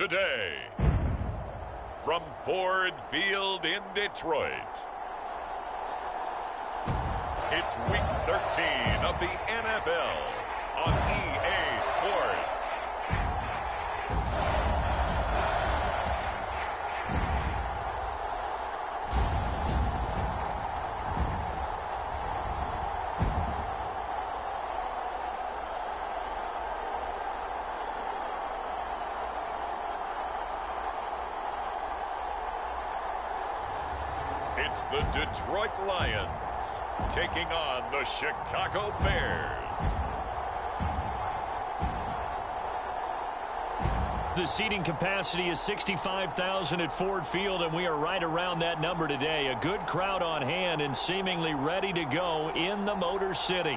today. From Ford Field in Detroit, it's Week 13 of the NFL on EA Sports. It's the Detroit Lions taking on the Chicago Bears. The seating capacity is 65,000 at Ford Field, and we are right around that number today. A good crowd on hand and seemingly ready to go in the Motor City.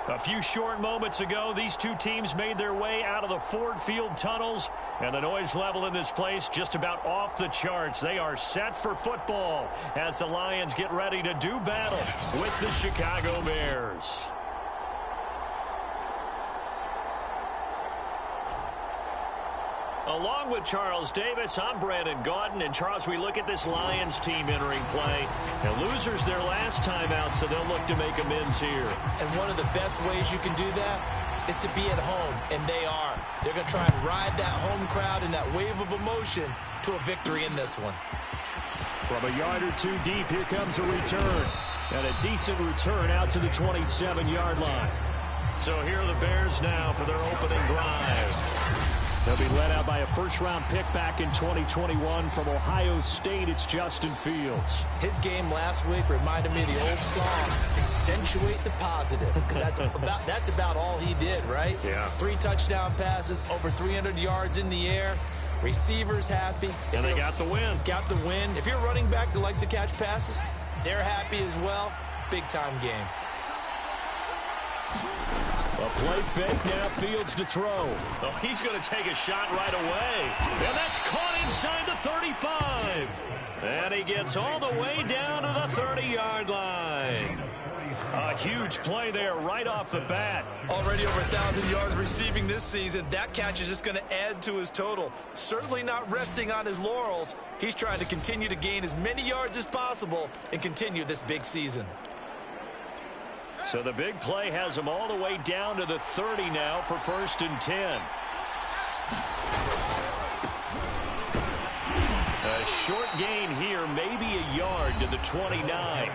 A few short moments ago, these two teams made their way out of the Ford Field tunnels, and the noise level in this place just about off the charts. They are set for football as the Lions get ready to do battle with the Chicago Bears. Along with Charles Davis, I'm Brandon Gaudin. And Charles, we look at this Lions team entering play. And losers their last time out, so they'll look to make amends here. And one of the best ways you can do that is to be at home, and they are. They're going to try and ride that home crowd and that wave of emotion to a victory in this one. From a yard or two deep, here comes a return. And a decent return out to the 27-yard line. So here are the Bears now for their opening drive. They'll be led out by a first-round pick back in 2021 from Ohio State. It's Justin Fields. His game last week reminded me of the old song, Accentuate the Positive, because that's about all he did, right? Yeah. 3 touchdown passes, over 300 yards in the air. Receivers happy. And they got the win. Got the win. If you're running back that likes to catch passes, they're happy as well. Big-time game. A play fake, now Fields to throw. Oh, he's going to take a shot right away. And that's caught inside the 35. And he gets all the way down to the 30-yard line. A huge play there right off the bat. Already over 1,000 yards receiving this season. That catch is just going to add to his total. Certainly not resting on his laurels. He's trying to continue to gain as many yards as possible and continue this big season. So the big play has him all the way down to the 30 now for 1st and 10. A short gain here, maybe a yard to the 29.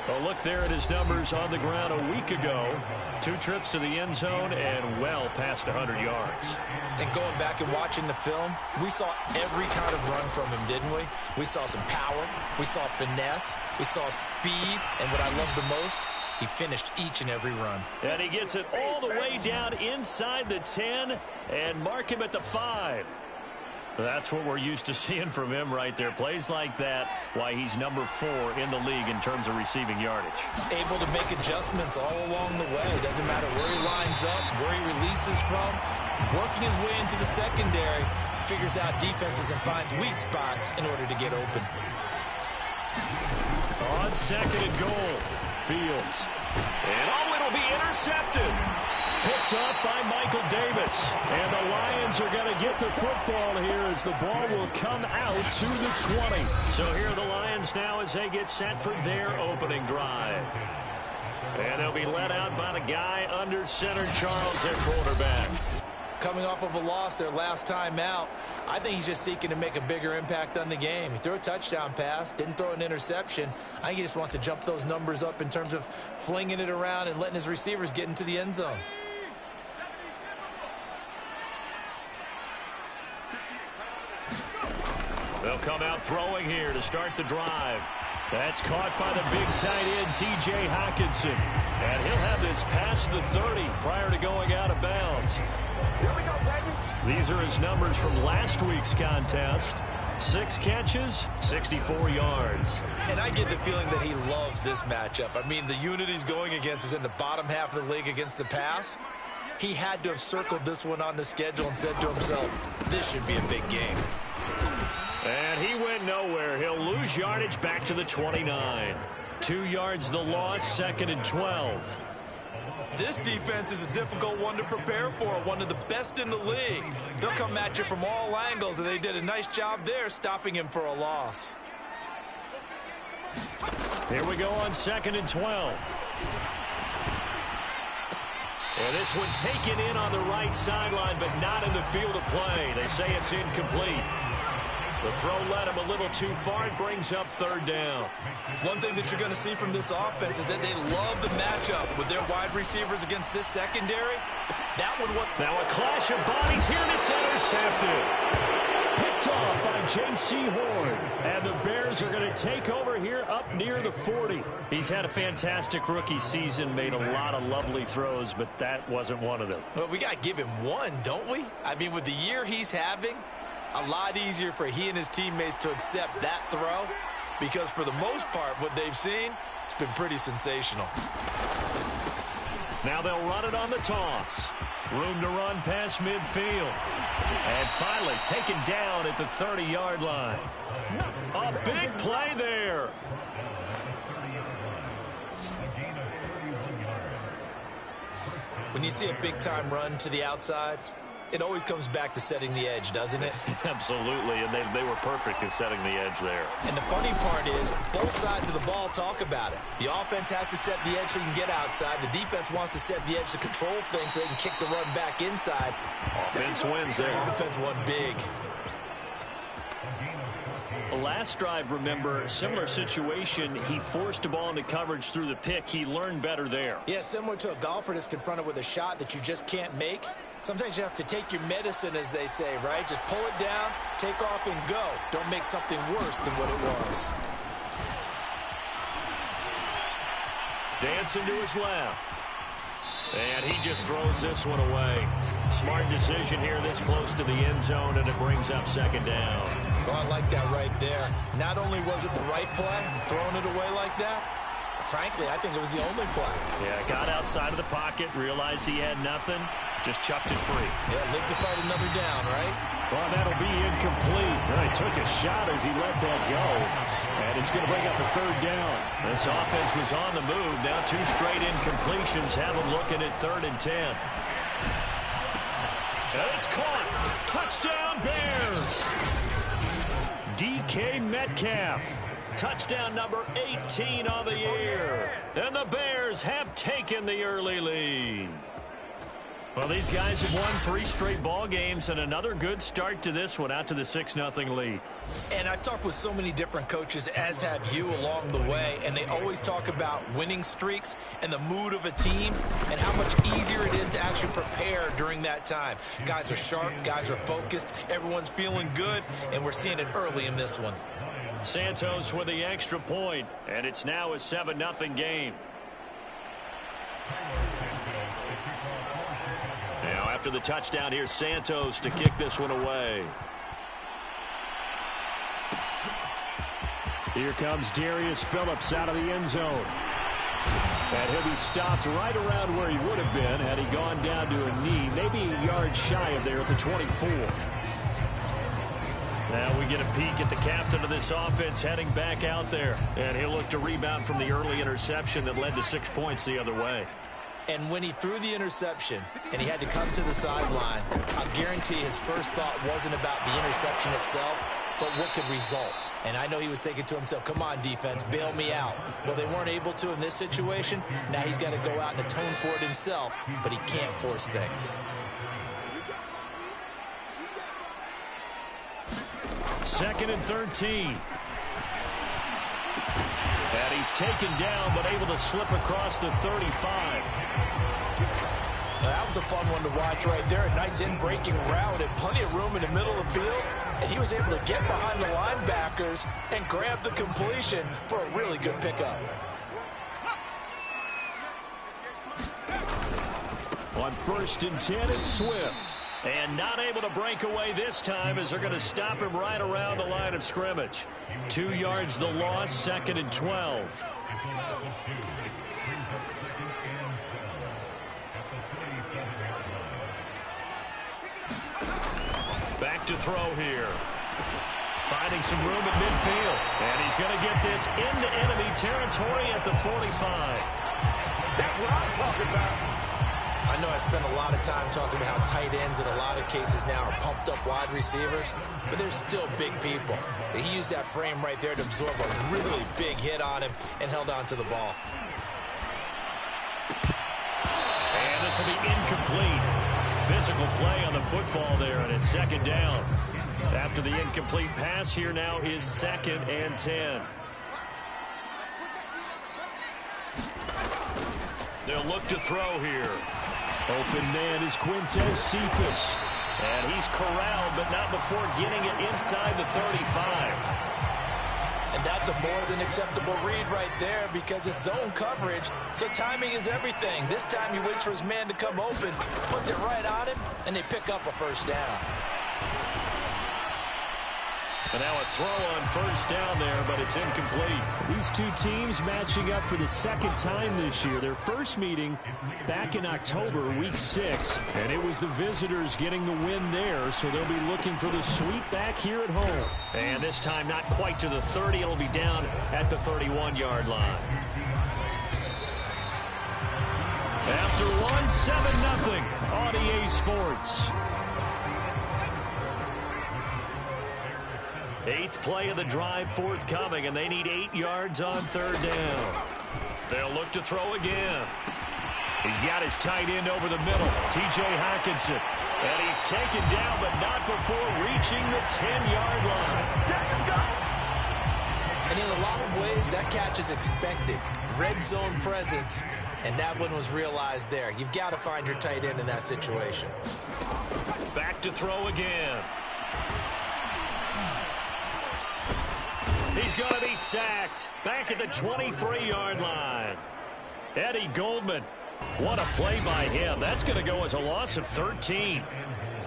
A look there at his numbers on the ground a week ago. 2 trips to the end zone and well past 100 yards. And going back and watching the film, we saw every kind of run from him, didn't we? We saw some power, we saw finesse, we saw speed, and what I love the most, he finished each and every run. And he gets it all the way down inside the 10 and mark him at the 5. That's what we're used to seeing from him right there. Plays like that, why he's number 4 in the league in terms of receiving yardage. Able to make adjustments all along the way. Doesn't matter where he lines up, where he releases from. Working his way into the secondary, figures out defenses and finds weak spots in order to get open. On 2nd and goal, Fields. And it'll be intercepted. Picked up by Michael Davis. And the Lions are going to get the football here as the ball will come out to the 20. So here are the Lions now as they get set for their opening drive. And they'll be led out by the guy under center, Charles, at quarterback. Coming off of a loss their last time out, I think he's just seeking to make a bigger impact on the game. He threw a touchdown pass, didn't throw an interception. I think he just wants to jump those numbers up in terms of flinging it around and letting his receivers get into the end zone. They'll come out throwing here to start the drive. That's caught by the big tight end, T.J. Hockenson. And he'll have this past the 30 prior to going out of bounds. Here we go, baby. These are his numbers from last week's contest. 6 catches, 64 yards. And I get the feeling that he loves this matchup. I mean, the unit he's going against is in the bottom half of the league against the pass. He had to have circled this one on the schedule and said to himself, this should be a big game. And he went nowhere. He'll lose yardage back to the 29. 2 yards the loss, 2nd and 12. This defense is a difficult one to prepare for, one of the best in the league. They'll come at you from all angles, and they did a nice job there stopping him for a loss. Here we go on 2nd and 12. And this one taken in on the right sideline, but not in the field of play. They say it's incomplete. The throw led him a little too far. It brings up 3rd down. One thing that you're going to see from this offense is that they love the matchup with their wide receivers against this secondary. Now a clash of bodies here, and it's intercepted. Picked off by J.C. Horn. And the Bears are going to take over here up near the 40. He's had a fantastic rookie season, made a lot of lovely throws, but that wasn't one of them. Well, we got to give him one, don't we? I mean, with the year he's having, a lot easier for he and his teammates to accept that throw, because for the most part, what they've seen, it's been pretty sensational. Now they'll run it on the toss. Room to run past midfield. And finally taken down at the 30-yard line. A big play there. When you see a big-time run to the outside, it always comes back to setting the edge, doesn't it? Absolutely, and they were perfect in setting the edge there. And the funny part is, both sides of the ball talk about it. The offense has to set the edge so he can get outside. The defense wants to set the edge to control things so they can kick the run back inside. Offense wins there. Offense won big. The last drive, remember, similar situation. He forced the ball into coverage through the pick. He learned better there. Yeah, similar to a golfer that's confronted with a shot that you just can't make. Sometimes you have to take your medicine, as they say, right? Just pull it down, take off, and go. Don't make something worse than what it was. Dancing to his left. And he just throws this one away. Smart decision here this close to the end zone, and it brings up 2nd down. Oh, I like that right there. Not only was it the right play, throwing it away like that, frankly, I think it was the only play. Yeah, got outside of the pocket, realized he had nothing, just chucked it free. Yeah, live to fight another down, right? Well, that'll be incomplete. Well, he took a shot as he let that go, and it's going to bring up a 3rd down. This offense was on the move. Now 2 straight incompletions have them looking at 3rd and 10. And it's caught. Touchdown, Bears. DK Metcalf. Touchdown number 18 on the year. And the Bears have taken the early lead. Well, these guys have won 3 straight ball games, and another good start to this one, out to the 6-0 lead. And I've talked with so many different coaches, as have you, along the way, and they always talk about winning streaks and the mood of a team and how much easier it is to actually prepare during that time. Guys are sharp, guys are focused, everyone's feeling good, and we're seeing it early in this one. Santos with the extra point, and it's now a 7-0 game. Now after the touchdown, here's Santos to kick this one away. Here comes Darius Phillips out of the end zone. And he'll be stopped right around where he would have been had he gone down to a knee, maybe a yard shy of there at the 24. Now we get a peek at the captain of this offense heading back out there. And he'll look to rebound from the early interception that led to 6 points the other way. And when he threw the interception and he had to come to the sideline, I'll guarantee his first thought wasn't about the interception itself, but what could result. And I know he was thinking to himself, come on, defense, bail me out. Well, they weren't able to in this situation. Now he's got to go out and atone for it himself, but he can't force things. Second and 13. And he's taken down, but able to slip across the 35. That was a fun one to watch right there. A nice in-breaking route and plenty of room in the middle of the field. And he was able to get behind the linebackers and grab the completion for a really good pickup. On 1st and 10, it's Swift. And not able to break away this time as they're going to stop him right around the line of scrimmage. 2 yards the loss, 2nd and 12. Back to throw here. Finding some room at midfield. And he's going to get this into enemy territory at the 45. That's what I'm talking about. I know I spend a lot of time talking about how tight ends in a lot of cases now are pumped up wide receivers, but they're still big people. He used that frame right there to absorb a really big hit on him and held on to the ball. And this will be incomplete. Physical play on the football there, and it's second down. After the incomplete pass, here now is 2nd and 10. They'll look to throw here. Open man is Quintez Cephus. And he's corralled, but not before getting it inside the 35. And that's a more than acceptable read right there because it's zone coverage, so timing is everything. This time he waits for his man to come open, puts it right on him, and they pick up a first down. And now a throw on first down there, but it's incomplete. These two teams matching up for the second time this year. Their first meeting back in October, week 6. And it was the visitors getting the win there, so they'll be looking for the sweep back here at home. And this time not quite to the 30. It'll be down at the 31-yard line. After one, 7-0 on EA Sports. 8th play of the drive forthcoming, and they need 8 yards on third down. They'll look to throw again. He's got his tight end over the middle, T.J. Hockenson. And he's taken down, but not before reaching the 10-yard line. And in a lot of ways, that catch is expected. Red zone presence, and that one was realized there. You've got to find your tight end in that situation. Back to throw again. He's going to be sacked back at the 23-yard line. Eddie Goldman, what a play by him. That's going to go as a loss of 13.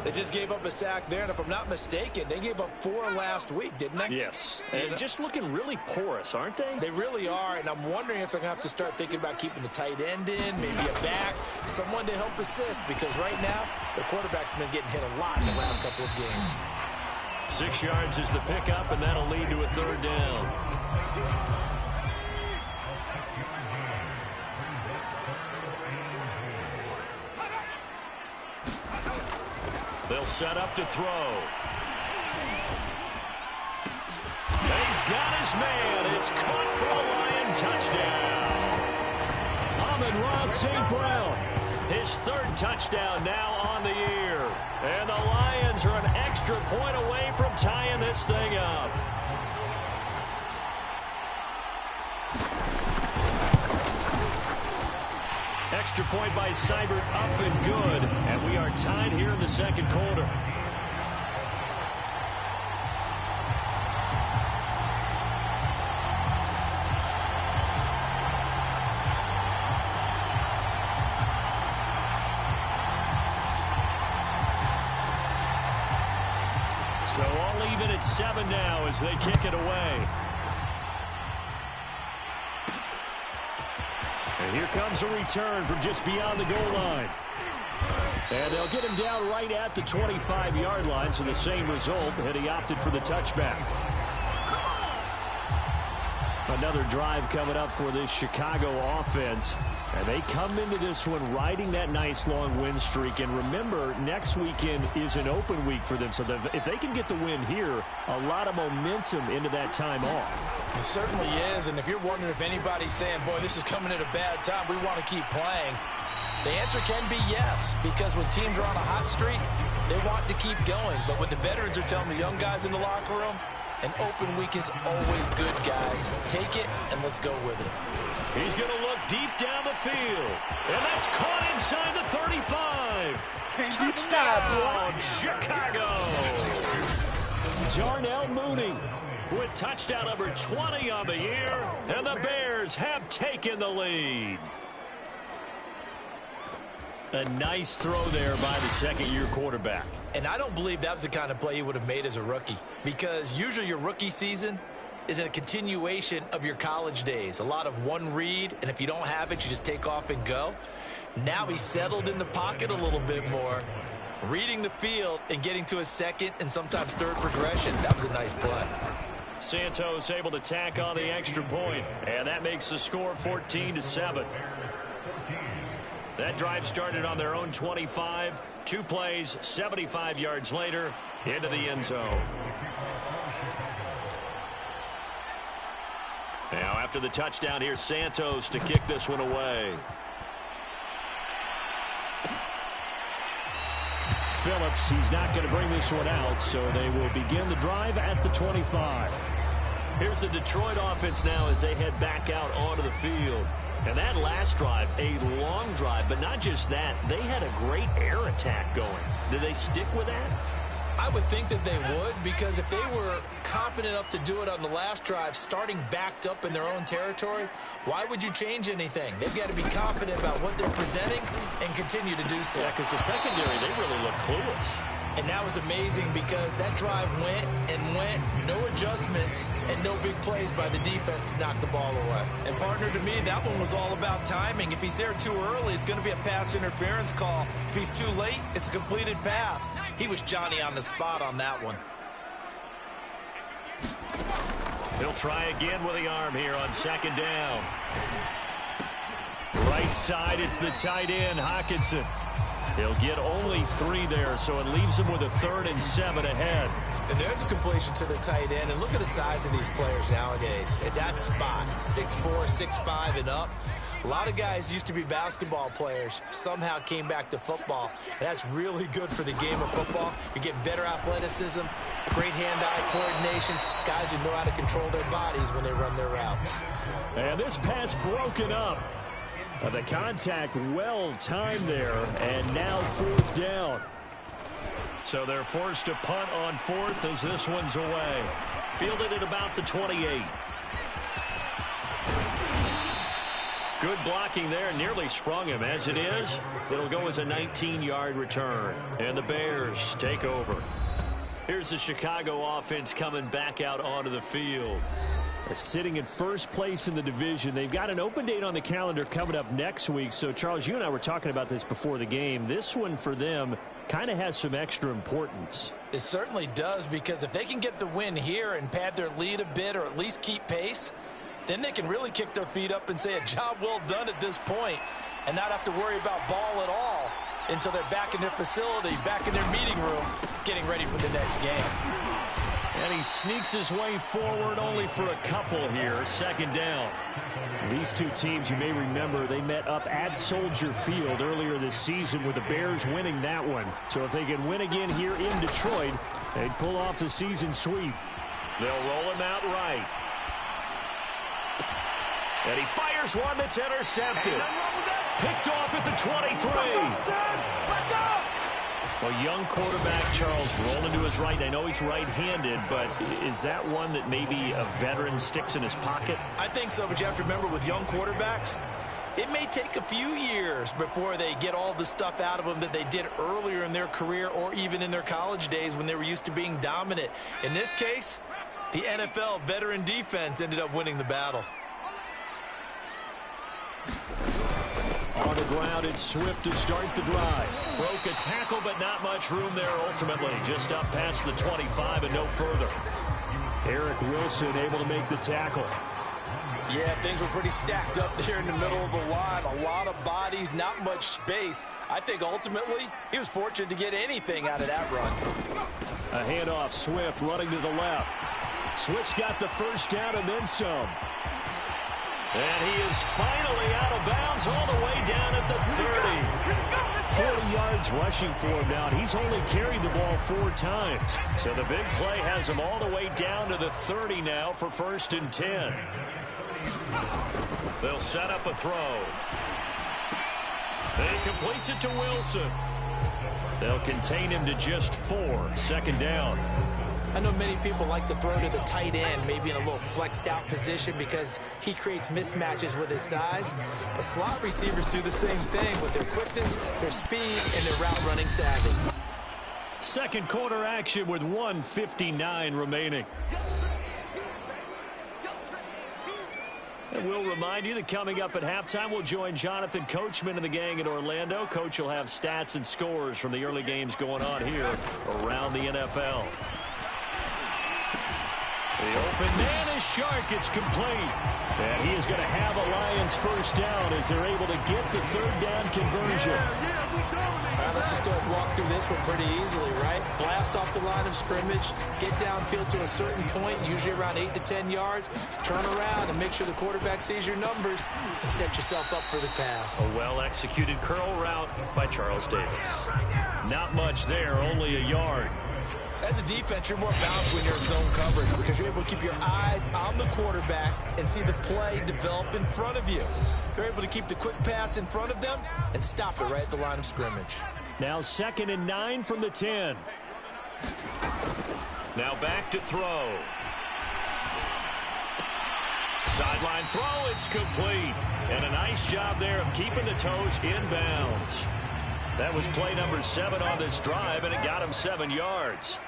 They just gave up a sack there, and if I'm not mistaken, they gave up 4 last week, didn't they? Yes. And just looking really porous, aren't they? They really are, and I'm wondering if they're going to have to start thinking about keeping the tight end in, maybe a back, someone to help assist, because right now, the quarterback's been getting hit a lot in the last couple of games. 6 yards is the pickup, and that'll lead to a third down. They'll set up to throw. And he's got his man. It's caught for a Lion touchdown. Amon-Ra St. Brown, his 3rd touchdown now on the year. And the Lions are an extra point away from tying this thing up. Extra point by Seibert up and good. And we are tied here in the second quarter. So all even at 7 now as they kick it away. And here comes a return from just beyond the goal line. And they'll get him down right at the 25-yard line, so the same result, and he opted for the touchback. Another drive coming up for this Chicago offense. And they come into this one riding that nice long win streak. And remember, next weekend is an open week for them. So if they can get the win here, a lot of momentum into that time off. It certainly is. And if you're wondering if anybody's saying, boy, this is coming at a bad time, we want to keep playing, the answer can be yes. Because when teams are on a hot streak, they want to keep going. But what the veterans are telling the young guys in the locker room, an open week is always good, guys. Take it, and let's go with it. He's going to look deep down the field. And that's caught inside the 35. Touchdown, Chicago. Darnell Mooney with touchdown number 20 on the year. And the Bears have taken the lead. A nice throw there by the second-year quarterback. And I don't believe that was the kind of play he would have made as a rookie. Because usually your rookie season is a continuation of your college days. A lot of one read, and if you don't have it, you just take off and go. Now he's settled in the pocket a little bit more, reading the field and getting to a second and sometimes third progression. That was a nice play. Santos able to tack on the extra point, and that makes the score 14-7. That drive started on their own 25. 2 plays, 75 yards later, into the end zone. Now after the touchdown, here's Santos to kick this one away. Phillips, he's not going to bring this one out, so they will begin the drive at the 25. Here's the Detroit offense now as they head back out onto the field. And that last drive, a long drive, but not just that. They had a great air attack going. Did they stick with that? I would think that they would, because if they were competent enough to do it on the last drive, starting backed up in their own territory, why would you change anything? They've got to be confident about what they're presenting and continue to do so. Yeah, because the secondary, they really look clueless. And that was amazing because that drive went and went, no adjustments, and no big plays by the defense to knock the ball away. And, partner, to me, that one was all about timing. If he's there too early, it's going to be a pass interference call. If he's too late, it's a completed pass. He was Johnny on the spot on that one. He'll try again with the arm here on second down. Right side, it's the tight end, Hockenson. He'll get only 3 there, so it leaves him with a 3rd and 7 ahead. And there's a completion to the tight end. And look at the size of these players nowadays. At that spot, 6'4", 6'5", and up. A lot of guys used to be basketball players, somehow came back to football. And that's really good for the game of football. You're getting better athleticism, great hand-eye coordination, guys who know how to control their bodies when they run their routes. And this pass broken up. The contact well-timed there, and now 4th down. So they're forced to punt on 4th as this one's away. Fielded at about the 28. Good blocking there, nearly sprung him. As it is, it'll go as a 19-yard return. And the Bears take over. Here's the Chicago offense coming back out onto the field. Sitting in first place in the division. They've got an open date on the calendar coming up next week. So, Charles, you and I were talking about this before the game. This one for them kind of has some extra importance. It certainly does, because if they can get the win here and pad their lead a bit or at least keep pace, then they can really kick their feet up and say a job well done at this point and not have to worry about ball at all until they're back in their facility, back in their meeting room, getting ready for the next game. And he sneaks his way forward only for a couple here. 2nd down. These two teams, you may remember, they met up at Soldier Field earlier this season with the Bears winning that one. So if they can win again here in Detroit, they'd pull off the season sweep. They'll roll him out right. And he fires one that's intercepted. Picked off at the 23. Well, young quarterback Charles rolling to his right. I know he's right-handed, but is that one that maybe a veteran sticks in his pocket? I think so, but you have to remember with young quarterbacks, it may take a few years before they get all the stuff out of them that they did earlier in their career or even in their college days when they were used to being dominant. In this case, the NFL veteran defense ended up winning the battle. On the ground, it's Swift to start the drive. Broke a tackle, but not much room there ultimately. Just up past the 25 and no further. Eric Wilson able to make the tackle. Yeah, things were pretty stacked up there in the middle of the line. A lot of bodies, not much space. I think ultimately he was fortunate to get anything out of that run. A handoff, Swift running to the left. Swift's got the first down and then some. And he is finally out of bounds all the way down at the 30. 40 yards rushing for him now. He's only carried the ball 4 times. So the big play has him all the way down to the 30 now for 1st and 10. They'll set up a throw. And he completes it to Wilson. They'll contain him to just 4. 2nd down. I know many people like to throw to the tight end, maybe in a little flexed out position because he creates mismatches with his size. But slot receivers do the same thing with their quickness, their speed, and their route running savvy. 2nd quarter action with 1:59 remaining. And we'll remind you that coming up at halftime, we'll join Jonathan Coachman and the gang in Orlando. Coach will have stats and scores from the early games going on here around the NFL. The open man the shark. It's complete. And he is going to have a Lions first down as they're able to get the third down conversion. All right, let's just go ahead and walk through this one pretty easily, right? Blast off the line of scrimmage, get downfield to a certain point, usually around 8 to 10 yards, turn around and make sure the quarterback sees your numbers and set yourself up for the pass. A well-executed curl route by Charles Davis. Not much there, only a yard. As a defense, you're more balanced when you're in zone coverage because you're able to keep your eyes on the quarterback and see the play develop in front of you. You're able to keep the quick pass in front of them and stop it right at the line of scrimmage. Now 2nd and 9 from the 10. Now back to throw. Sideline throw, it's complete. And a nice job there of keeping the toes in bounds. That was play number 7 on this drive, and it got him 7 yards.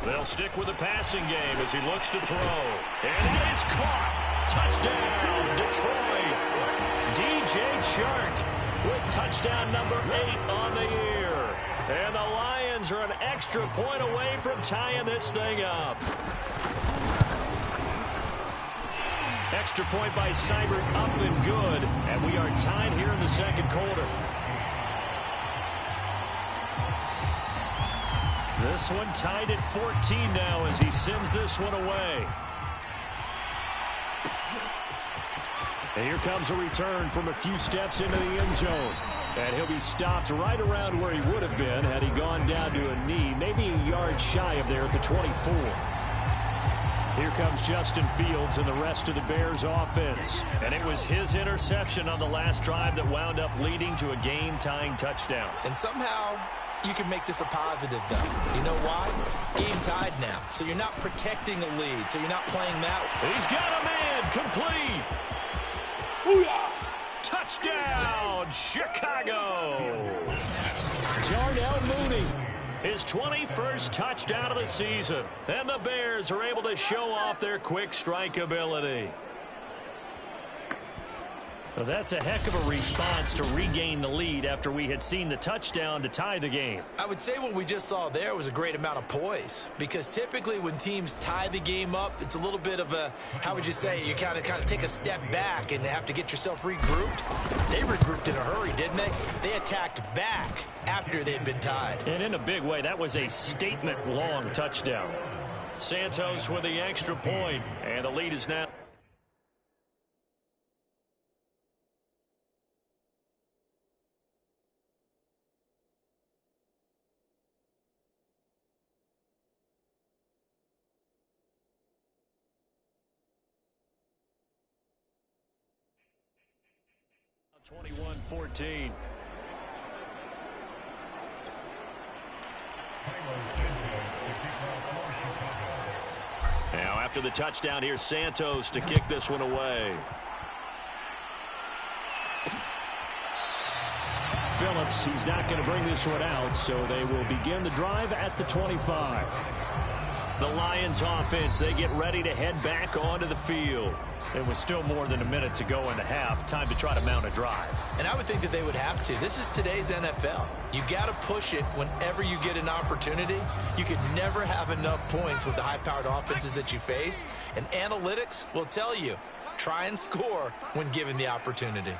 They'll stick with the passing game as he looks to throw. And it is caught. Touchdown, Detroit. DJ Chark with touchdown number 8 on the year. And the Lions are an extra point away from tying this thing up. Extra point by Seibert up and good. And we are tied here in the second quarter. This one tied at 14 now as he sends this one away. And here comes a return from a few steps into the end zone. And he'll be stopped right around where he would have been had he gone down to a knee, maybe a yard shy of there at the 24. Here comes Justin Fields and the rest of the Bears offense. And it was his interception on the last drive that wound up leading to a game-tying touchdown. And somehow you can make this a positive, though. You know why? Game tied now. So you're not protecting a lead. So you're not playing that. He's got a man. Complete. Booyah! Touchdown, Chicago! Darnell Mooney. His 21st touchdown of the season. And the Bears are able to show off their quick strike ability. Well, that's a heck of a response to regain the lead after we had seen the touchdown to tie the game. I would say what we just saw there was a great amount of poise, because typically when teams tie the game up, it's a little bit of a, how would you say, you kind of take a step back and have to get yourself regrouped. They regrouped in a hurry, didn't they? They attacked back after they'd been tied. And in a big way, that was a statement-long touchdown. Santos with the extra point, and the lead is now. 21-14. Now after the touchdown, here's Santos to kick this one away. Phillips, he's not going to bring this one out, so they will begin the drive at the 25. The Lions offense, they get ready to head back onto the field. There was still more than a minute to go in the half. Time to try to mount a drive. And I would think that they would have to. This is today's NFL. You got to push it whenever you get an opportunity. You could never have enough points with the high-powered offenses that you face. And analytics will tell you, try and score when given the opportunity.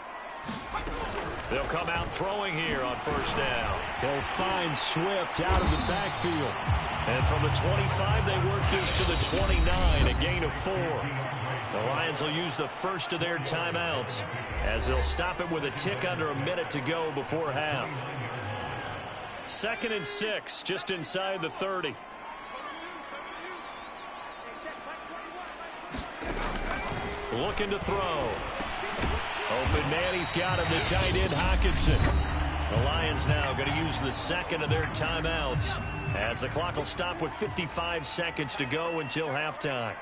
They'll come out throwing here on first down. They'll find Swift out of the backfield. And from the 25, they work this to the 29, a gain of 4. The Lions will use the first of their timeouts as they'll stop it with a tick under a minute to go before half. 2nd and 6, just inside the 30. Looking to throw. Open man, he's got him, the tight end Hockenson. The Lions now going to use the second of their timeouts as the clock will stop with 55 seconds to go until halftime.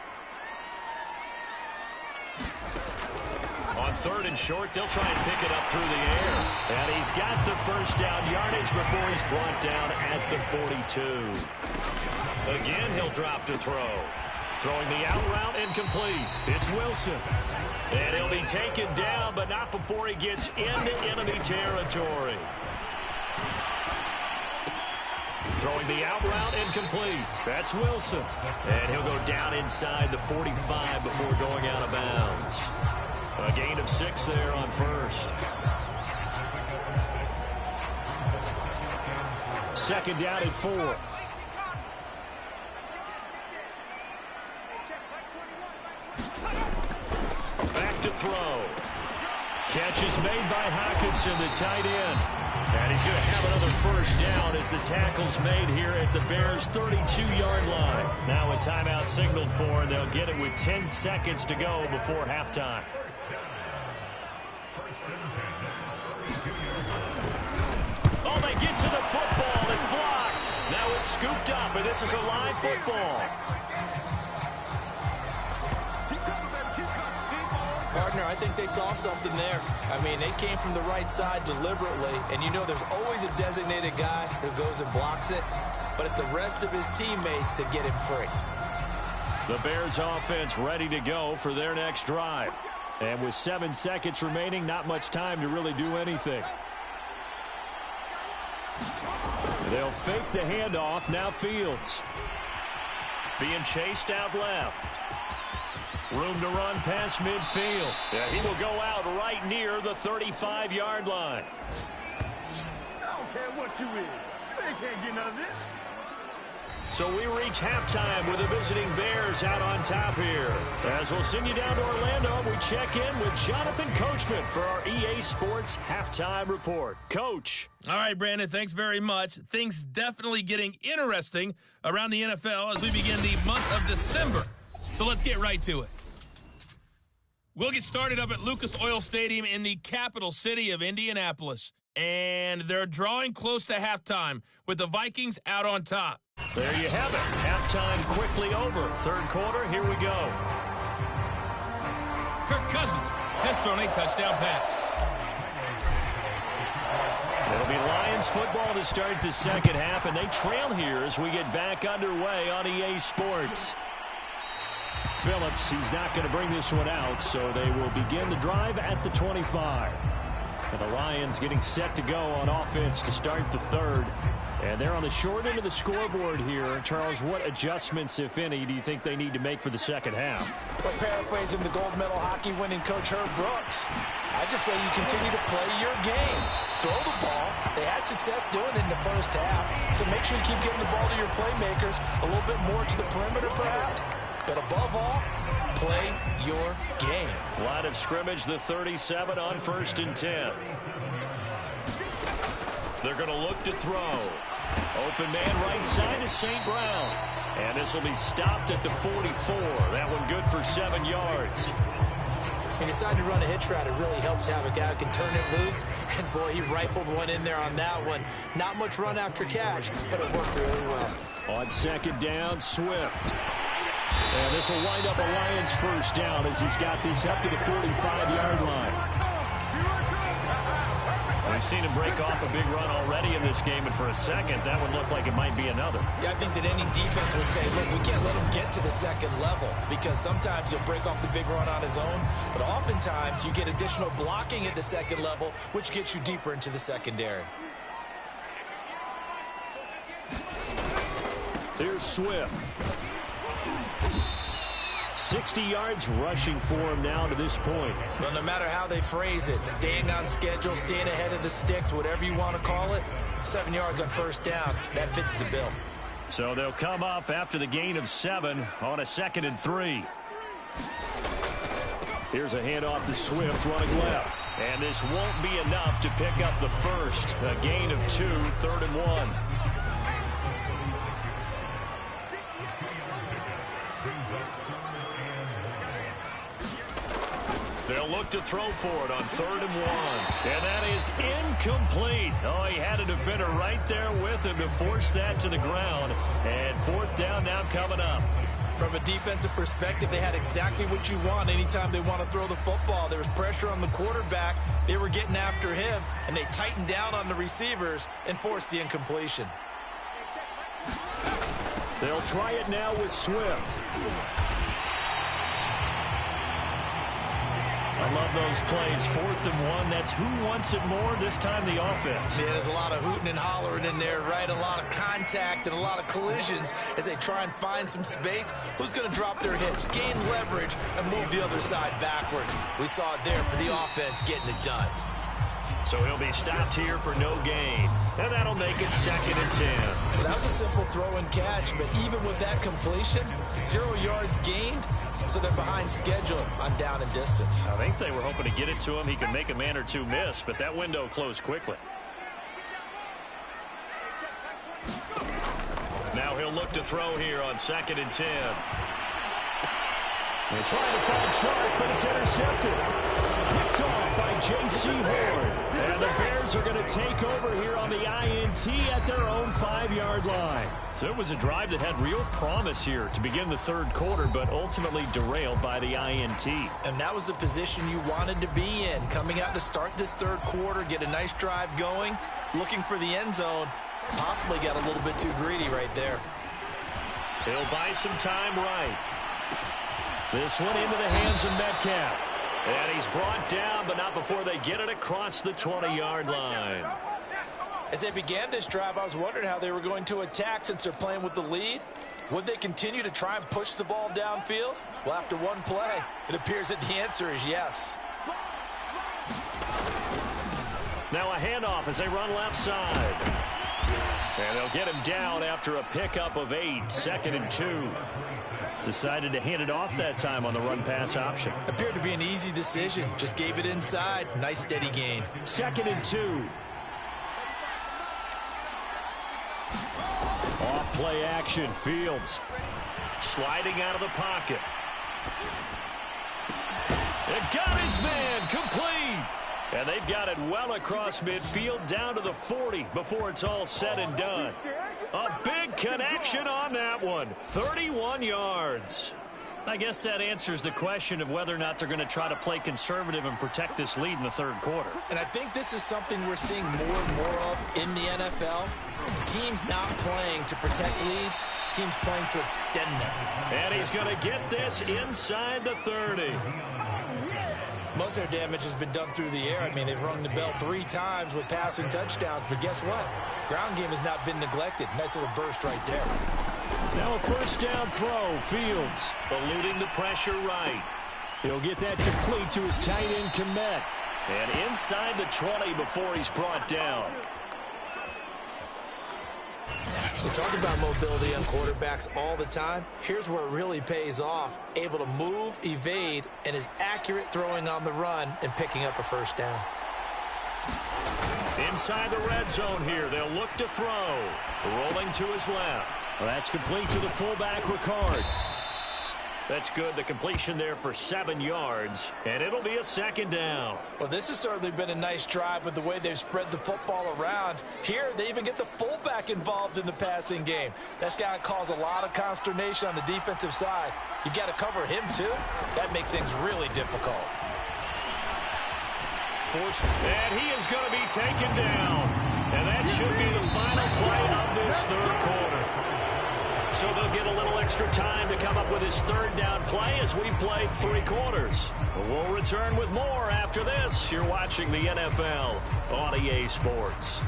On 3rd and short, they'll try and pick it up through the air. And he's got the first down yardage before he's brought down at the 42. Again, he'll drop to throw. Throwing the out route incomplete. It's Wilson. And he'll be taken down, but not before he gets into enemy territory. Throwing the out route and complete. That's Wilson. And he'll go down inside the 45 before going out of bounds. A gain of 6 there on first. Second down at 4. Back to throw. Catch is made by Hockenson, the tight end. And he's going to have another first down as the tackle's made here at the Bears' 32-yard line. Now a timeout signaled for, and they'll get it with 10 seconds to go before halftime. Oh, they get to the football. It's blocked. Now it's scooped up, and this is a live football. Partner, I think they saw something there. I mean, they came from the right side deliberately, and you know there's always a designated guy who goes and blocks it, but it's the rest of his teammates that get him free. The Bears offense ready to go for their next drive. And with 7 seconds remaining, not much time to really do anything. They'll fake the handoff. Now Fields. Being chased out left. Room to run past midfield. Yeah, he will go out right near the 35-yard line. I don't care what you is. They can't get none of this. So we reach halftime with the visiting Bears out on top here. As we'll send you down to Orlando, we check in with Jonathan Coachman for our EA Sports Halftime Report. Coach. All right, Brandon, thanks very much. Things definitely getting interesting around the NFL as we begin the month of December. So let's get right to it. We'll get started up at Lucas Oil Stadium in the capital city of Indianapolis. And they're drawing close to halftime with the Vikings out on top. There you have it. Halftime quickly over. Third quarter, here we go. Kirk Cousins has thrown a touchdown pass. It'll be Lions football to start the second half, and they trail here as we get back underway on EA Sports. Phillips, he's not going to bring this one out, so they will begin the drive at the 25. And the Lions getting set to go on offense to start the third. And they're on the short end of the scoreboard here. Charles, what adjustments, if any, do you think they need to make for the second half? Well, paraphrasing the gold medal hockey winning coach Herb Brooks, I just say you continue to play your game. Throw the ball. They had success doing it in the first half. So make sure you keep getting the ball to your playmakers, a little bit more to the perimeter perhaps. But above all, play your game. Line of scrimmage, the 37 on 1st and 10. They're going to look to throw. Open man right side is St. Brown. And this will be stopped at the 44. That one good for 7 yards. He decided to run a hitch route. It really helps to have a guy who can turn it loose. And, boy, he rifled one in there on that one. Not much run after catch, but it worked really well. On second down, Swift. And this will wind up a Lions first down as he's got this up to the 45-yard line. We've seen him break off a big run already in this game, and for a second, that one looked like it might be another. Yeah, I think that any defense would say, look, we can't let him get to the second level because sometimes he'll break off the big run on his own, but oftentimes you get additional blocking at the second level, which gets you deeper into the secondary. Here's Swift. 60 yards rushing for him now to this point. Well, no matter how they phrase it, staying on schedule, staying ahead of the sticks, whatever you want to call it, 7 yards on first down, that fits the bill. So they'll come up after the gain of 7 on a 2nd and 3. Here's a handoff to Swift running left. And this won't be enough to pick up the first. A gain of 2, 3rd and 1. They'll look to throw for it on 3rd and 1. And that is incomplete. Oh, he had a defender right there with him to force that to the ground. And 4th down now coming up. From a defensive perspective, they had exactly what you want anytime they want to throw the football. There was pressure on the quarterback. They were getting after him, and they tightened down on the receivers and forced the incompletion. They'll try it now with Swift. I love those plays. 4th and 1. That's who wants it more, this time the offense. Yeah, there's a lot of hooting and hollering in there, right? A lot of contact and a lot of collisions as they try and find some space. Who's going to drop their hips, gain leverage, and move the other side backwards? We saw it there for the offense getting it done. So he'll be stopped here for no gain. And that'll make it 2nd and 10. Well, that was a simple throw and catch, but even with that completion, 0 yards gained, so they're behind schedule on down and distance. I think they were hoping to get it to him. He could make a man or two miss, but that window closed quickly. Now he'll look to throw here on 2nd and 10. They're trying to find Chark, but it's intercepted. Picked off by J.C. Horn. And the Bears are going to take over here on the INT at their own 5-yard line. So it was a drive that had real promise here to begin the 3rd quarter, but ultimately derailed by the INT. And that was the position you wanted to be in, coming out to start this 3rd quarter, get a nice drive going, looking for the end zone. Possibly got a little bit too greedy right there. He'll buy some time right. This one into the hands of Metcalf. And he's brought down, but not before they get it across the 20-yard line. As they began this drive, I was wondering how they were going to attack since they're playing with the lead. Would they continue to try and push the ball downfield? Well, after one play, it appears that the answer is yes. Now a handoff as they run left side. And they'll get him down after a pickup of 8, 2nd and 2. Decided to hand it off that time on the run-pass option. Appeared to be an easy decision. Just gave it inside. Nice, steady gain. 2nd and 2. Off play action. Fields sliding out of the pocket. It got his man complete. And they've got it well across midfield down to the 40 before it's all said and done. A big connection on that one. 31 yards. I guess that answers the question of whether or not they're going to try to play conservative and protect this lead in the 3rd quarter. And I think this is something we're seeing more and more of in the NFL. Teams not playing to protect leads, teams playing to extend them. And he's going to get this inside the 30. Most of their damage has been done through the air. I mean, they've rung the bell 3 times with passing touchdowns, but guess what? Ground game has not been neglected. Nice little burst right there. Now a 1st down throw. Fields eluding the pressure right. He'll get that complete to his tight end, Kmet. And inside the 20 before he's brought down. We talk about mobility on quarterbacks all the time. Here's where it really pays off. Able to move, evade, and is accurate throwing on the run and picking up a 1st down. Inside the red zone here. They'll look to throw. Rolling to his left. Well, that's complete to the fullback, Ricard. That's good. The completion there for 7 yards. And it'll be a 2nd down. Well, this has certainly been a nice drive with the way they've spread the football around. Here, they even get the fullback involved in the passing game. That's got to cause a lot of consternation on the defensive side. You've got to cover him, too. That makes things really difficult. And he is going to be taken down. And that should be the final play of this 3rd quarter. So they'll get a little extra time to come up with his 3rd down play as we played 3 quarters. We'll return with more after this. You're watching the NFL on EA Sports.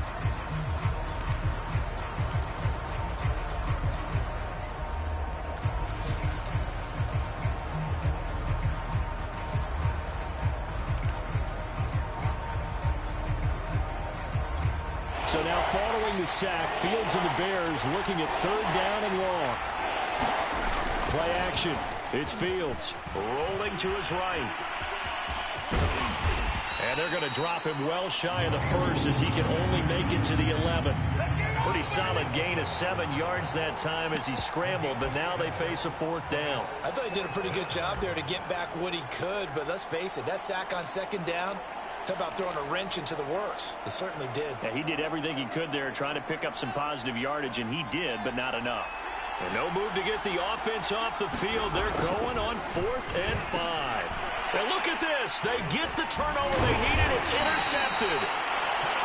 So now following the sack, Fields and the Bears looking at 3rd down and long. Play action. It's Fields. Rolling to his right. And they're going to drop him well shy of the 1st as he can only make it to the 11. Pretty solid gain of 7 yards that time as he scrambled, but now they face a 4th down. I thought he did a pretty good job there to get back what he could, but let's face it, that sack on 2nd down, talk about throwing a wrench into the works. It certainly did. Yeah, he did everything he could there trying to pick up some positive yardage, and he did, but not enough. And no move to get the offense off the field. They're going on 4th and 5. And look at this. They get the turnover they needed. It's intercepted.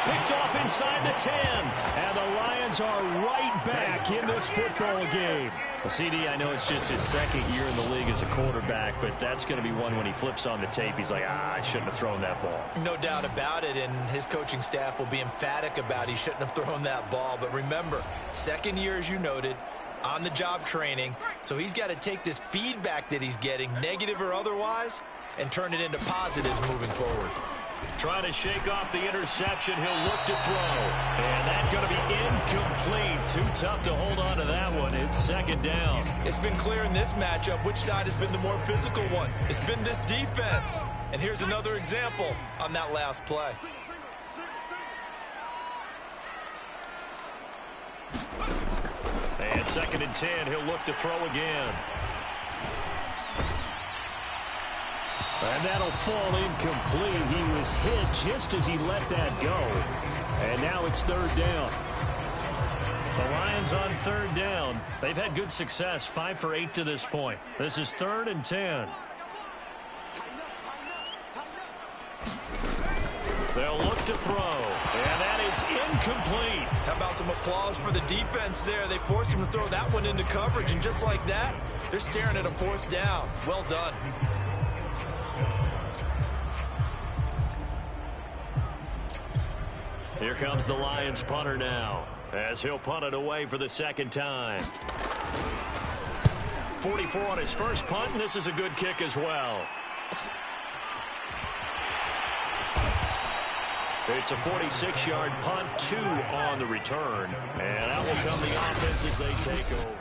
Picked off inside the 10. And the Lions are right back in this football game. Well, CD, I know it's just his second year in the league as a quarterback, but that's going to be one when he flips on the tape. He's like, I shouldn't have thrown that ball. No doubt about it, and his coaching staff will be emphatic about he shouldn't have thrown that ball. But remember, second year, as you noted, on-the-job training, so he's got to take this feedback that he's getting, negative or otherwise, and turn it into positives moving forward. Trying to shake off the interception. He'll look to throw. And that's going to be incomplete. Too tough to hold on to that one. It's second down. It's been clear in this matchup which side has been the more physical one. It's been this defense. And here's another example on that last play. And second and 10. He'll look to throw again. And that'll fall incomplete. He was hit just as he let that go. And now it's third down. The Lions on third down. They've had good success, 5 for 8 to this point. This is 3rd and 10. They'll look to throw. And that is incomplete. How about some applause for the defense there? They forced him to throw that one into coverage, and just like that, they're staring at a 4th down. Well done. Here comes the Lions punter now, as he'll punt it away for the second time. 44 on his first punt, and this is a good kick as well. It's a 46-yard punt, 2 on the return, and that will come the offense as they take over.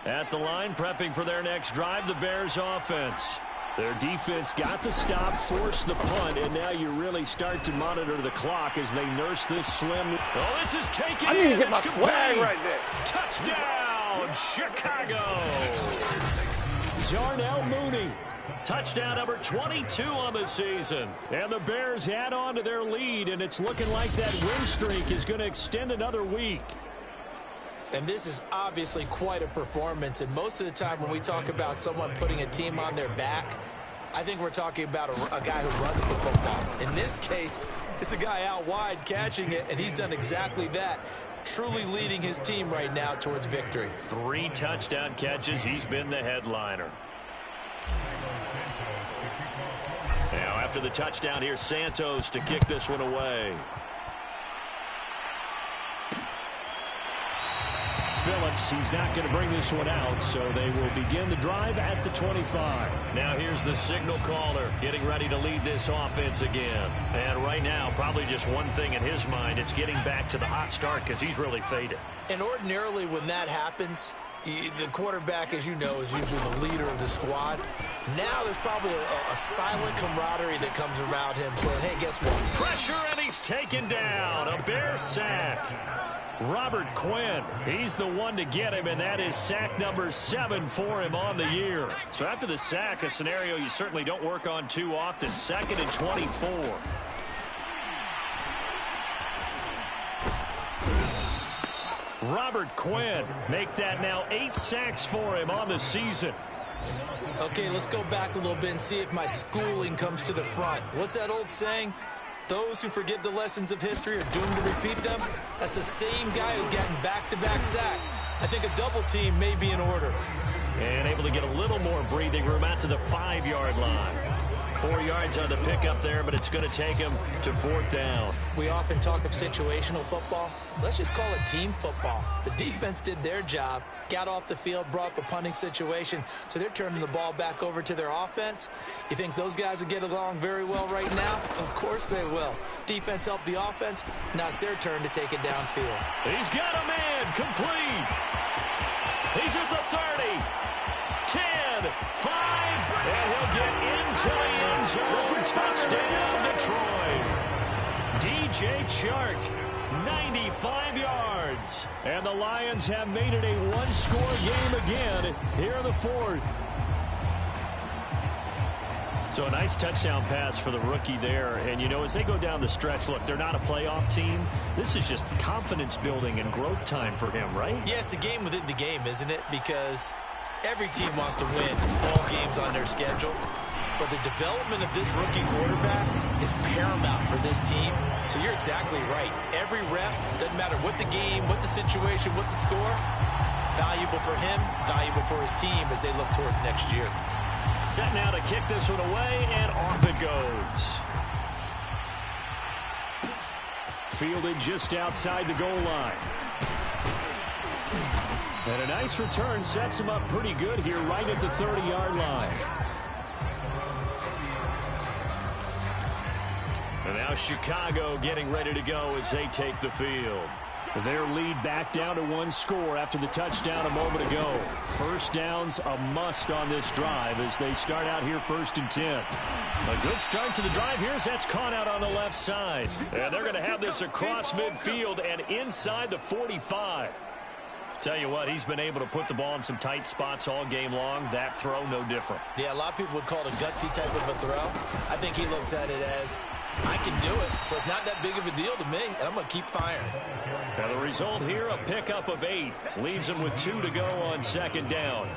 At the line, prepping for their next drive, the Bears offense. Their defense got the stop, forced the punt, and now you really start to monitor the clock as they nurse this slim. Oh, this is taken. I need to get my swag right there. Touchdown, Chicago. Darnell Mooney. Touchdown number 22 on the season. And the Bears add on to their lead, and it's looking like that win streak is going to extend another week. And this is obviously quite a performance. And most of the time when we talk about someone putting a team on their back, I think we're talking about a guy who runs the football. In this case, it's a guy out wide catching it, and he's done exactly that. Truly leading his team right now towards victory. 3 touchdown catches. He's been the headliner. Now after the touchdown, here's Santos to kick this one away. Phillips, he's not going to bring this one out, so they will begin the drive at the 25. Now here's the signal caller getting ready to lead this offense again. And right now, probably just one thing in his mind, it's getting back to the hot start because he's really faded. And ordinarily when that happens, the quarterback, as you know, is usually the leader of the squad. Now there's probably a silent camaraderie that comes around him saying, hey, guess what? Pressure, and he's taken down. A Bear sack. Robert Quinn, he's the one to get him, and that is sack number 7 for him on the year. So after the sack, a scenario you certainly don't work on too often. 2nd and 24. Robert Quinn, make that now 8 sacks for him on the season. Okay, let's go back a little bit and see if my schooling comes to the front. What's that old saying? Those who forget the lessons of history are doomed to repeat them. That's the same guy who's gotten back-to-back sacks. I think a double team may be in order. And able to get a little more breathing room out to the 5-yard line. 4 yards on the pickup there, but it's going to take him to 4th down. We often talk of situational football. Let's just call it team football. The defense did their job, got off the field, brought the punting situation, so they're turning the ball back over to their offense. You think those guys will get along very well right now? Of course they will. Defense helped the offense. Now it's their turn to take it downfield. He's got a man complete. He's at the 30. 10, 5, and he'll get into the end zone. Touchdown, Detroit. DJ Chark, 95 yards. And the Lions have made it a one-score game again here in the 4th. So a nice touchdown pass for the rookie there. And, you know, as they go down the stretch, look, they're not a playoff team. This is just confidence building and growth time for him, right? Yeah, it's a game within the game, isn't it? Because Every team wants to win all games on their schedule. But the development of this rookie quarterback is paramount for this team. So you're exactly right. Every rep, doesn't matter what the game, what the situation, what the score, valuable for him, valuable for his team as they look towards next year. Set now to kick this one away, and off it goes. Fielded just outside the goal line. And a nice return sets him up pretty good here right at the 30-yard line. And now Chicago getting ready to go as they take the field. Their lead back down to one score after the touchdown a moment ago. First down's a must on this drive as they start out here 1st and 10. A good start to the drive here as that's caught out on the left side. And they're going to have this across midfield and inside the 45. Tell you what, he's been able to put the ball in some tight spots all game long. That throw, no different. Yeah, a lot of people would call it a gutsy type of a throw. I think he looks at it as, I can do it, so it's not that big of a deal to me, and I'm going to keep firing. Now the result here, a pickup of 8. Leaves him with 2 to go on 2nd down.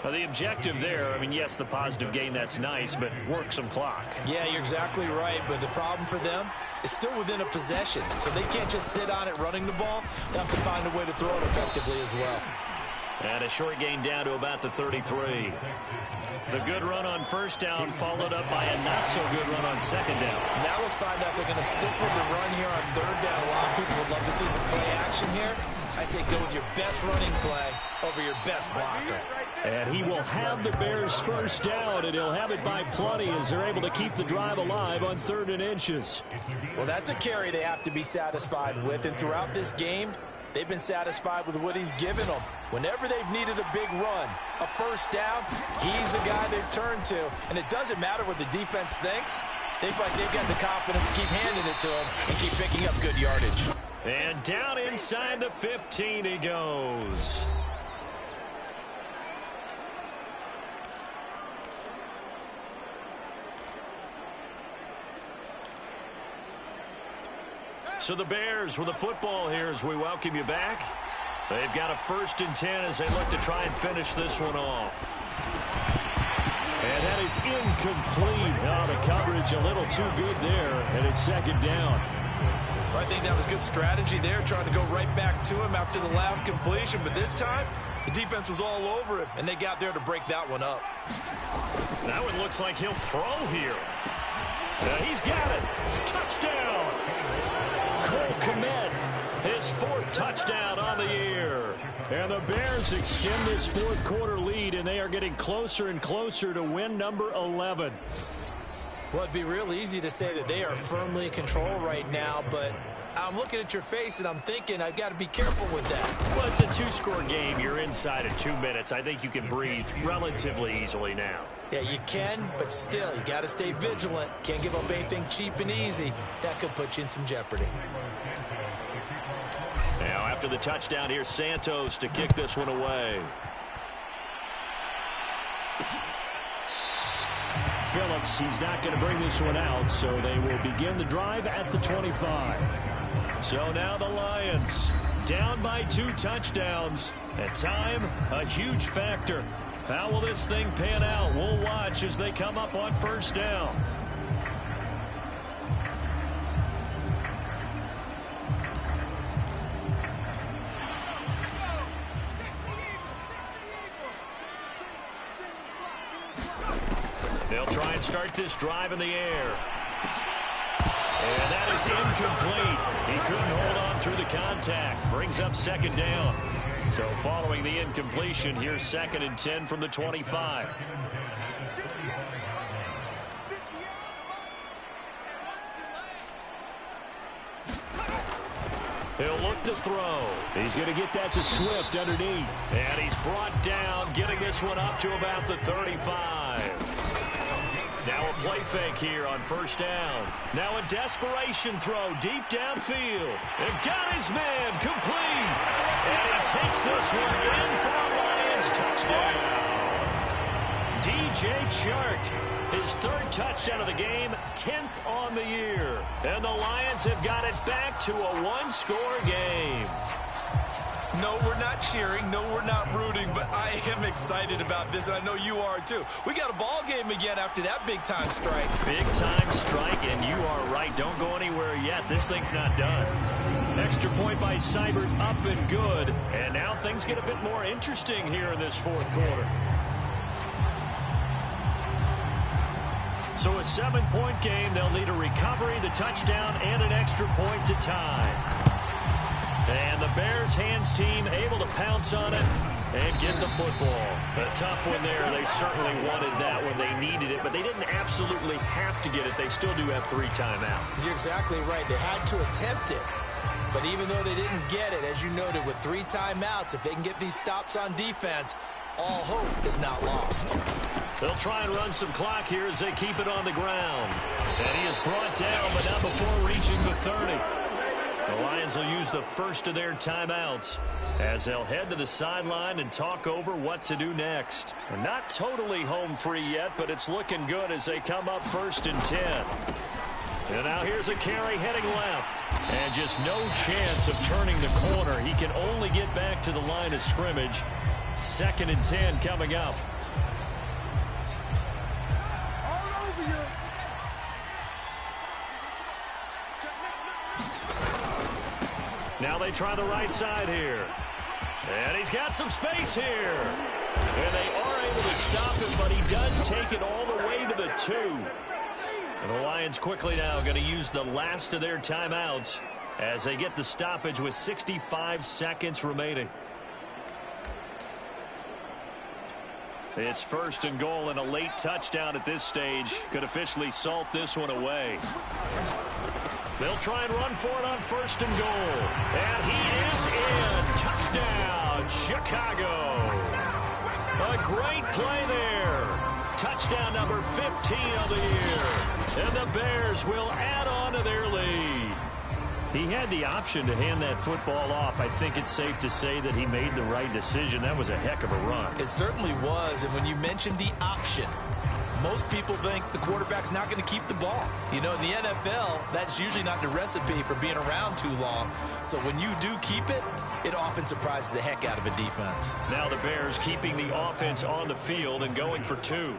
Now the objective there, I mean, yes, the positive gain, that's nice, but work some clock. Yeah, you're exactly right, but the problem for them is still within a possession, so they can't just sit on it running the ball. They have to find a way to throw it effectively as well. And a short gain down to about the 33. The good run on 1st down followed up by a not-so-good run on 2nd down. Now let's find out they're going to stick with the run here on 3rd down. A lot of people would love to see some play action here. I say go with your best running play over your best blocker. And he will have the Bears 1st down, and he'll have it by plenty as they're able to keep the drive alive on 3rd and inches. Well, that's a carry they have to be satisfied with, and throughout this game, they've been satisfied with what he's given them. Whenever they've needed a big run, a 1st down, he's the guy they've turned to. And it doesn't matter what the defense thinks. They've got the confidence to keep handing it to him and keep picking up good yardage. And down inside the 15 he goes. So the Bears with the football here as we welcome you back. They've got a 1st and 10 as they look to try and finish this one off. And that is incomplete. Oh, the coverage a little too good there, and it's 2nd down. Well, I think that was good strategy there, trying to go right back to him after the last completion. But this time, the defense was all over him, and they got there to break that one up. That one looks like he'll throw here. He's got it. Touchdown. Cole Kmet, his 4th touchdown on the year. And the Bears extend this 4th quarter lead, and they are getting closer and closer to win number 11. Well, it'd be real easy to say that they are firmly in control right now, but I'm looking at your face and I'm thinking I've got to be careful with that. Well, it's a 2-score game. You're inside of 2 minutes. I think you can breathe relatively easily now. Yeah, you can, but still, you got to stay vigilant. Can't give up anything cheap and easy. That could put you in some jeopardy. Now, after the touchdown, here's Santos to kick this one away. Phillips, he's not going to bring this one out, so they will begin the drive at the 25. So now the Lions down by 2 touchdowns. At time, a huge factor. How will this thing pan out? We'll watch as they come up on 1st down. They'll try and start this drive in the air. And that is incomplete. He couldn't hold on through the contact. Brings up 2nd down. So following the incompletion, here's 2nd and 10 from the 25. He'll look to throw. He's going to get that to Swift underneath. And he's brought down, getting this one up to about the 35. Now a play fake here on 1st down. Now a desperation throw deep downfield. And got his man complete. And he takes this one in for a Lions touchdown. DJ Chark, his 3rd touchdown of the game, 10th on the year. And the Lions have got it back to a 1-score game. No, we're not cheering. No, we're not rooting, but I am excited about this, and I know you are too. We got a ball game again after that big-time strike. Big-time strike, and you are right. Don't go anywhere yet. This thing's not done. Extra point by Seibert, up and good. And now things get a bit more interesting here in this fourth quarter. So a 7-point game. They'll need a recovery, the touchdown, and an extra point to tie. And the Bears hands team able to pounce on it and get the football. A tough one there. They certainly wanted that when they needed it, but they didn't absolutely have to get it. They still do have 3 timeouts. You're exactly right. They had to attempt it. But even though they didn't get it, as you noted, with 3 timeouts, if they can get these stops on defense, all hope is not lost. They'll try and run some clock here as they keep it on the ground. And he is brought down, but not before reaching the 30. The Lions will use the first of their timeouts as they'll head to the sideline and talk over what to do next. They're not totally home free yet, but it's looking good as they come up 1st and 10. And now here's a carry heading left. And just no chance of turning the corner. He can only get back to the line of scrimmage. 2nd and 10 coming up. Now they try the right side here. And he's got some space here. And they are able to stop him, but he does take it all the way to the 2. And the Lions quickly now going to use the last of their timeouts as they get the stoppage with 65 seconds remaining. It's 1st and goal, and a late touchdown at this stage could officially salt this one away. They'll try and run for it on 1st and goal. And he is in. Touchdown, Chicago. A great play there. Touchdown number 15 of the year. And the Bears will add on to their lead. He had the option to hand that football off. I think it's safe to say that he made the right decision. That was a heck of a run. It certainly was. And when you mentioned the option, most people think the quarterback's not going to keep the ball. You know, in the NFL, that's usually not the recipe for being around too long. So when you do keep it, it often surprises the heck out of a defense. Now the Bears keeping the offense on the field and going for 2.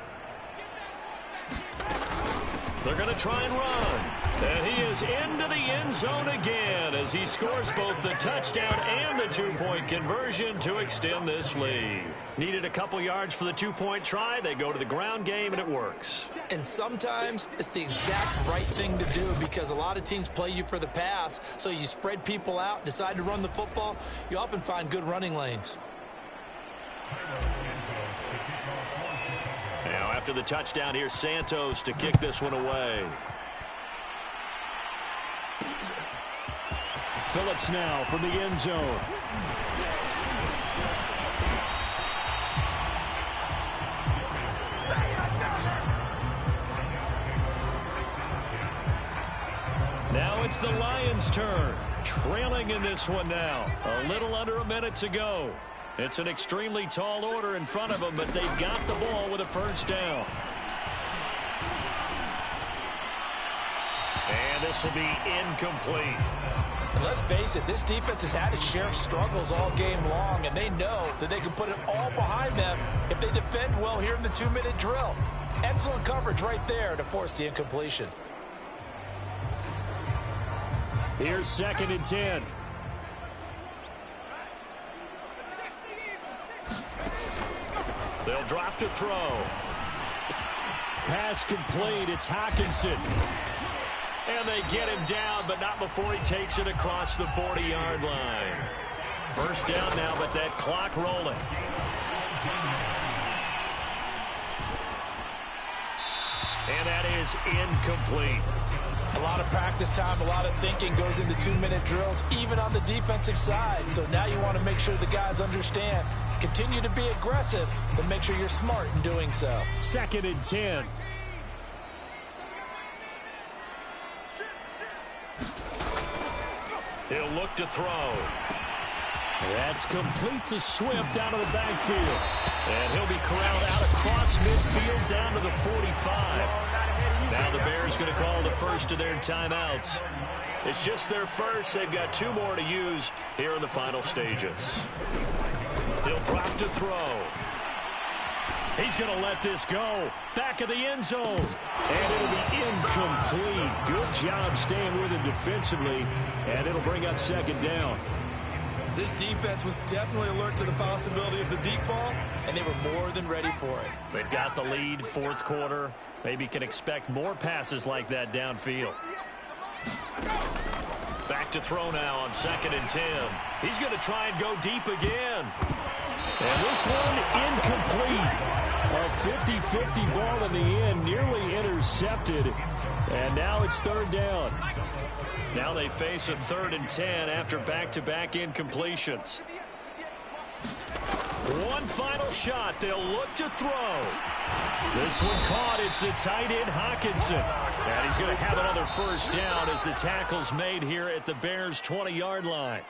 They're going to try and run. And he is into the end zone again as he scores both the touchdown and the 2-point conversion to extend this lead. Needed a couple yards for the 2-point try. They go to the ground game, and it works. And sometimes it's the exact right thing to do because a lot of teams play you for the pass. So you spread people out, decide to run the football. You often find good running lanes. Now after the touchdown, here's Santos to kick this one away. Phillips now from the end zone. Now it's the Lions' turn. Trailing in this one now. A little under a minute to go. It's an extremely tall order in front of them, but they've got the ball with a 1st down. And this will be incomplete. And let's face it, this defense has had its share of struggles all game long, and they know that they can put it all behind them if they defend well here in the 2-minute drill. Excellent coverage right there to force the incompletion. Here's 2nd and 10. They'll drop to throw. Pass complete. It's Hockenson. And they get him down, but not before he takes it across the 40-yard line. 1st down now, but that clock rolling. And that is incomplete. A lot of practice time, a lot of thinking goes into 2-minute drills, even on the defensive side. So now you want to make sure the guys understand. Continue to be aggressive, but make sure you're smart in doing so. 2nd and 10. He'll look to throw. That's complete to Swift out of the backfield. And he'll be corralled out across midfield down to the 45. Now the Bears going to call the first of their timeouts. It's just their first. They've got 2 more to use here in the final stages. He'll drop to throw. He's going to let this go. Back of the end zone. And it'll be incomplete. Good job staying with him defensively. And it'll bring up second down. This defense was definitely alert to the possibility of the deep ball, and they were more than ready for it. They've got the lead, fourth quarter. Maybe can expect more passes like that downfield. Back to throw now on 2nd and 10. He's going to try and go deep again. And this one incomplete. A 50-50 ball in the end, nearly intercepted. And now it's 3rd down. Now they face a 3rd and 10 after back-to-back incompletions. One final shot. They'll look to throw. This one caught. It's the tight end, Hockenson. And he's going to have another first down as the tackle's made here at the Bears' 20-yard line.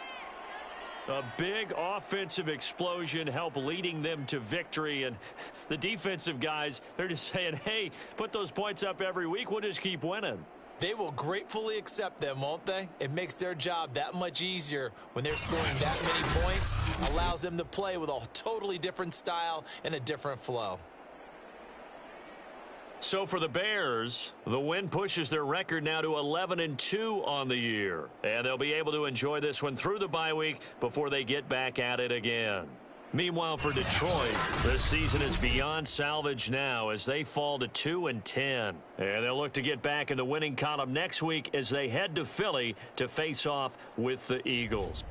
A big offensive explosion helped leading them to victory. And the defensive guys, they're just saying, hey, put those points up every week. We'll just keep winning. They will gratefully accept them, won't they? It makes their job that much easier when they're scoring that many points. Allows them to play with a totally different style and a different flow. So for the Bears, the win pushes their record now to 11-2 on the year. And they'll be able to enjoy this one through the bye week before they get back at it again. Meanwhile, for Detroit, this season is beyond salvage now as they fall to 2-10. And they'll look to get back in the winning column next week as they head to Philly to face off with the Eagles.